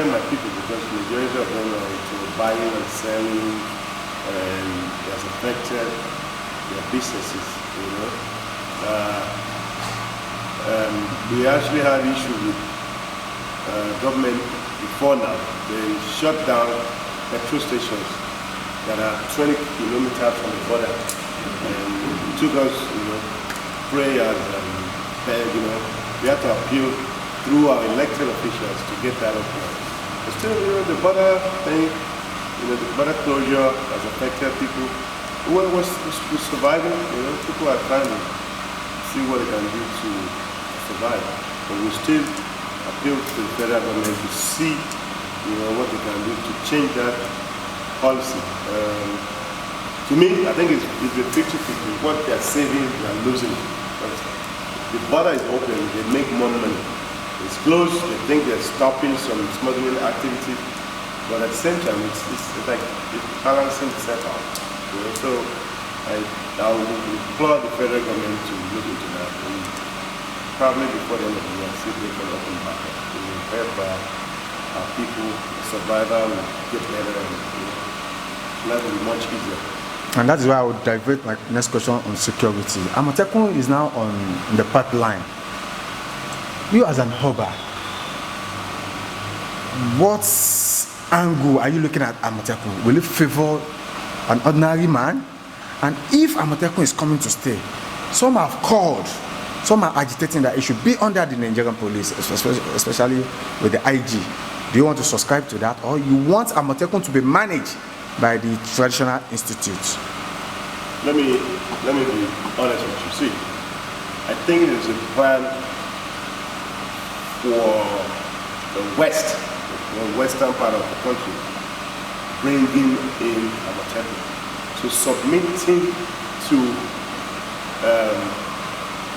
affected my people because the majority of them are into buying and selling, and it has affected their businesses, you know. We actually had issue with government before now. They shut down petrol stations that are 20 kilometers from the border, and it took us, you know, prayers and, you know, we had to appeal through our elected officials to get that up there. But still, you know, the border thing, you know, the border closure has affected people. We're surviving, you know, people are trying to see what they can do to survive. But we still appeal to the federal government to see, you know, what they can do to change that policy. To me, I think it's a 50-50. What they're saving, they're losing. But the border is open, they make more money. It's closed, they think they're stopping some smuggling activity, but at the same time, it's like it's balancing itself out. You know? So I would implore the federal government to look into that, and probably before the end of the year, see if they can open back up. We will help our people, survival, will get better, and you know, life will be much easier. And that is why I would divert my next question on security. Amotekun is now on the pipeline. You as an hubber, what angle are you looking at Amotekun? Will it favor an ordinary man? And if Amotekun is coming to stay, some have called, some are agitating that it should be under the Nigerian police, especially with the IG. Do you want to subscribe to that, or you want Amotekun to be managed by the traditional institutes? Let me be honest with you. See, I think there's a plan for the western part of the country, bringing in Amotekun, to submitting to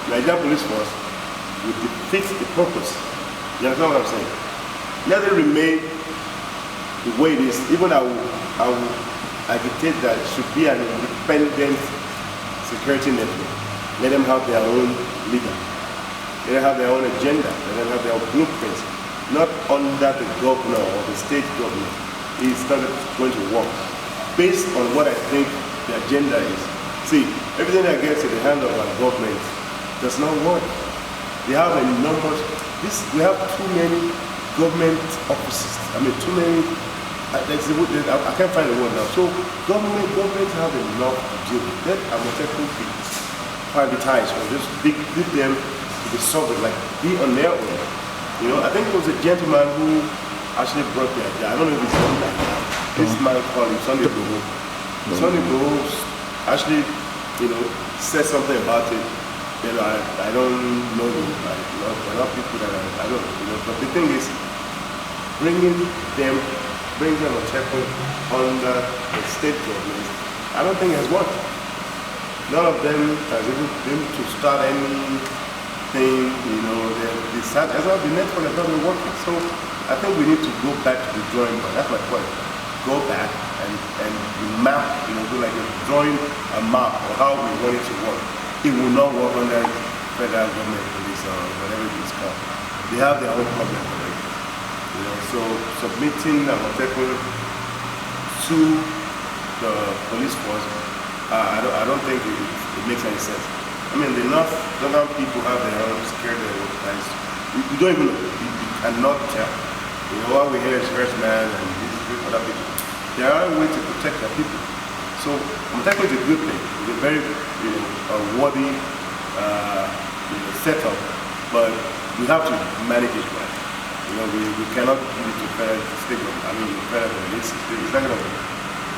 Nigerian police force would defeat the purpose. You understand what I'm saying? Let it remain the way it is. Even I will agitate that it should be an independent security network. Let them have their own leader. Let them have their own agenda. Let them have their own blueprints. Not under the governor or the state government. It's not going to work. Based on what I think the agenda is. See, everything that gets in the hand of our government does not work. They have enormous, we have too many government offices. I mean, too many. I can't find the word now. So governments have enough to do. Let Amotekun be privatized or just leave them to be sovereign, like be on their own. You know, I think it was a gentleman who actually brought the idea. I don't know if he's done that now. This man called him Sunday Boho. Sunday Boho actually, you know, said something about it. You know, I don't know him. You know, there are people that I don't, you know. But the thing is, bringing Amotekun under the state government, I don't think has worked. None of them has even been to start anything, you know, the network has not been working. So I think we need to go back to the drawing board. That's my point. Go back and map, you know, do like a drawing a map of how we want it to work. It will not work under federal government police or whatever it is called. They have their own problem already. You know, so submitting Amotekun to the police force, I don't think it makes any sense. I mean, the Northern people have their own security guys. We don't even know. We cannot tell. You know, what we hear is first man and these other people. There are ways to protect their people. So Amotekun is a good thing. It's a very, you know, a worthy setup, but we have to manage it well. You know, we cannot give it to federal state. I mean, federal.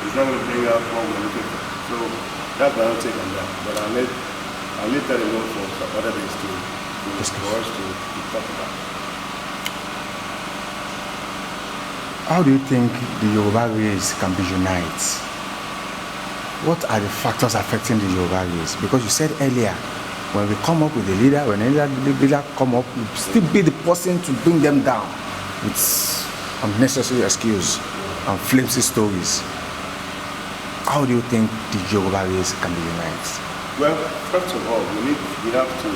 It's not going to bring out what we're looking for. So that's my own take on that. But I'll leave that alone for other days to talk about. How do you think the Yoruba race can be united? What are the factors affecting the Yoruba race? Because you said earlier, when we come up with a leader, when any leader come up, we still be the person to bring them down with unnecessary excuse and flimsy stories. How do you think the Yoruba race can be united? Well, first of all, we have to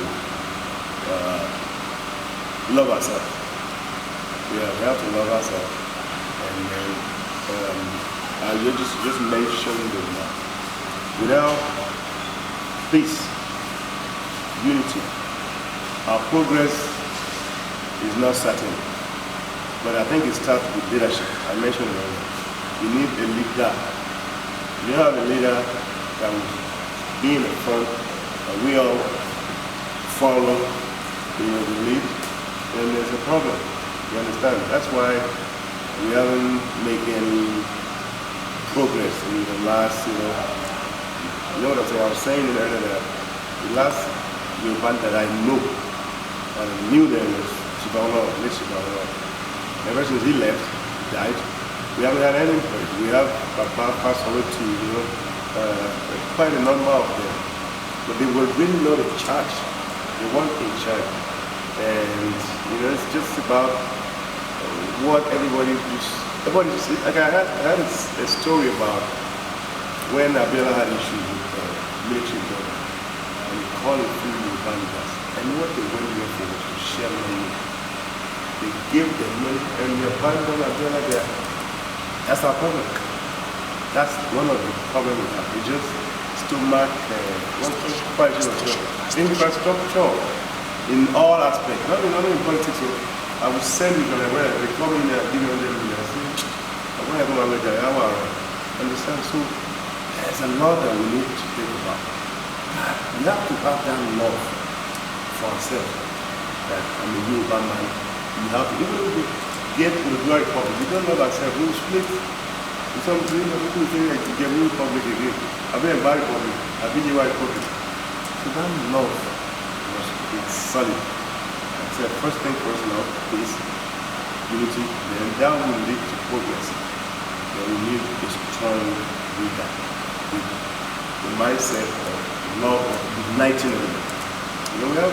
love ourselves. Yeah, we have to love ourselves. And then you just mentioned that without peace, unity, our progress is not certain. But I think it starts with leadership. I mentioned it earlier. You need a leader. You have a leader that will be in the front, and we all follow, the lead, then there's a problem. You understand? That's why we haven't made any progress in the last, you know what I'm saying? I was saying earlier that the last Yoruba that I know, and I knew there was Chibawala, late Chibawala. Ever since he left, he died, we haven't had anybody. We have Papa passed away to, quite a number of them. But they were really not in charge. They weren't in charge. And, it's just about what everybody just, like I had a story about when Abiola had issues with military government. And he called it through the bandits. And what they went there for was to share money. They gave them money and they abandoned Abiola there. That's our problem. That's one of the problems we have. We just stomach, infrastructure in all aspects, not in politics. So I will send you where they come in there, give me 100 million. I say, I'm going to go and make understand? So there's a lot that we need to think about. We have to have that love for ourselves. That I'm a Yoruba man. We have to, even if we get to the Black Republic, we don't love ourselves, we will split. Some people think like to get Blue Republic again. I've been a Black Republic, I've been a White Republic. So that love must be solid. That's the first thing first, love, peace, unity, then that will lead to progress. Then we need a strong leader with the mindset of love of uniting everyone. We have